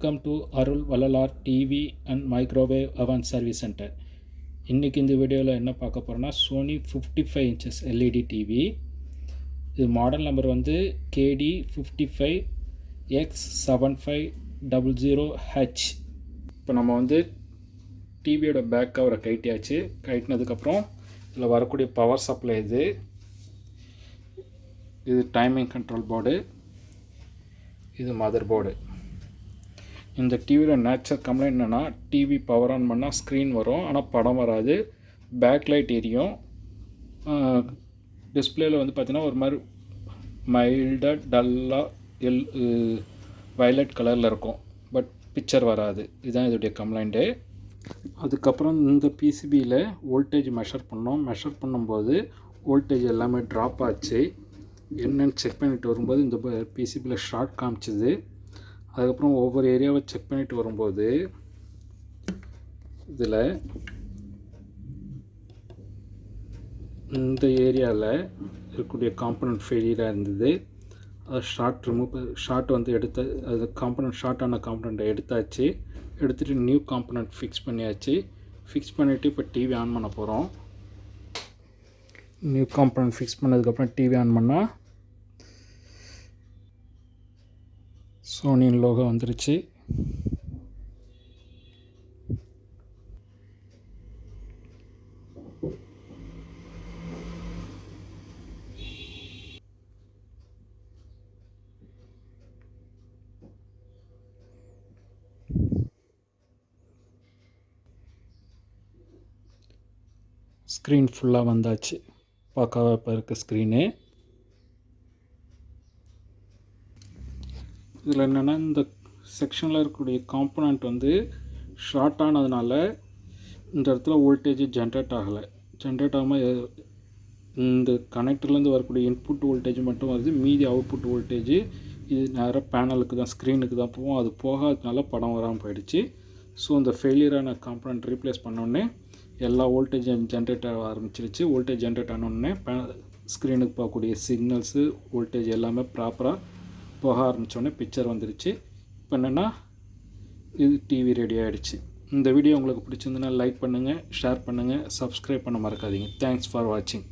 Welcome to Arul Vallalar TV and microwave அவன் service centre. இன்றைக்கி இந்த வீடியோவில் என்ன பார்க்க போகிறோன்னா சோனி 55 inches எல்இடி டிவி. இது மாடல் நம்பர் வந்து KD55X7500H. இப்போ நம்ம வந்து டிவியோட பேக் கவரை கட்டியாச்சு. கட்டினதுக்கப்புறம் இதில் வரக்கூடிய பவர் சப்ளை இது டைமிங் கண்ட்ரோல் போர்டு, இது மதர் போர்டு. இந்த டிவியில் நேச்சர் கம்ப்ளைண்ட் என்னென்னா டிவி பவர் ஆன் பண்ணால் ஸ்க்ரீன் வரும், ஆனால் படம் வராது. பேக் லைட் எரியும். டிஸ்பிளேயில் வந்து பார்த்திங்கன்னா ஒரு மாதிரி மைல்டாக டல்லாக வயலட் கலரில் இருக்கும், பட் பிக்சர் வராது. இதுதான் இதோடைய கம்ப்ளைண்ட்டு. அதுக்கப்புறம் இந்த பிசிபியில் வோல்டேஜ் மெஷர் பண்ணோம். மெஷர் பண்ணும்போது வோல்டேஜ் எல்லாமே ட்ராப் ஆச்சு. என்னென்னு செக் பண்ணிட்டு வரும்போது இந்த பிசிபியில் ஷார்ட் காமிச்சிது. அதுக்கப்புறம் ஒவ்வொரு ஏரியாவை செக் பண்ணிட்டு வரும்போது இதில் இந்த ஏரியாவில் இருக்கக்கூடிய காம்பனண்ட் ஃபெயிலியராக இருந்தது. அது ஷார்ட் வந்து அது காம்பனண்ட் ஷார்ட் ஆன காம்பனண்ட்டை எடுத்தாச்சு. எடுத்துகிட்டு நியூ காம்பனண்ட் ஃபிக்ஸ் பண்ணியாச்சு. ஃபிக்ஸ் பண்ணிவிட்டு இப்போ டிவி ஆன் பண்ண போகிறோம். நியூ காம்பனண்ட் ஃபிக்ஸ் பண்ணதுக்கப்புறம் டிவி ஆன் பண்ணால் சோனியின் லோகோ வந்துருச்சு. ஸ்க்ரீன் ஃபுல்லாக வந்தாச்சு. பார்க்காத இப்போ இருக்க ஸ்க்ரீனு. இதில் என்னென்னா இந்த செக்ஷனில் இருக்கக்கூடிய காம்பனண்ட் வந்து ஷார்ட் ஆனதுனால இந்த இடத்துல வோல்டேஜ் ஜென்ரேட் ஆகலை. ஜென்ரேட் ஆகாமல் இந்த கனெக்டர்லேருந்து வரக்கூடிய இன்புட் வோல்டேஜ் மட்டும் வருது. மீதி அவுட்புட் வோல்டேஜ் இது நேராக பேனலுக்கு தான், ஸ்க்ரீனுக்கு தான் போகும். அது போகாததுனால படம் வராமல் போயிடுச்சு. ஸோ இந்த ஃபெயிலியரான காம்பனண்ட் ரீப்ளேஸ் பண்ணோடனே எல்லா வோல்டேஜும் ஜென்ரேட் ஆக ஆரம்பிச்சிருச்சு. வோல்டேஜ் ஜென்ரேட் ஆனோடனே ஸ்க்ரீனுக்கு போகக்கூடிய சிக்னல்ஸு வோல்டேஜ் எல்லாமே ப்ராப்பராக போக ஆரம்பித்தோடனே பிக்சர் வந்துருச்சு. இப்போ என்னென்னா இது டிவி ரெடி ஆகிடுச்சு. இந்த வீடியோ உங்களுக்கு பிடிச்சிருந்துன்னா லைக் பண்ணுங்கள், ஷேர் பண்ணுங்கள், சப்ஸ்கிரைப் பண்ண மறக்காதீங்க. தேங்க்ஸ் ஃபார் வாட்சிங்.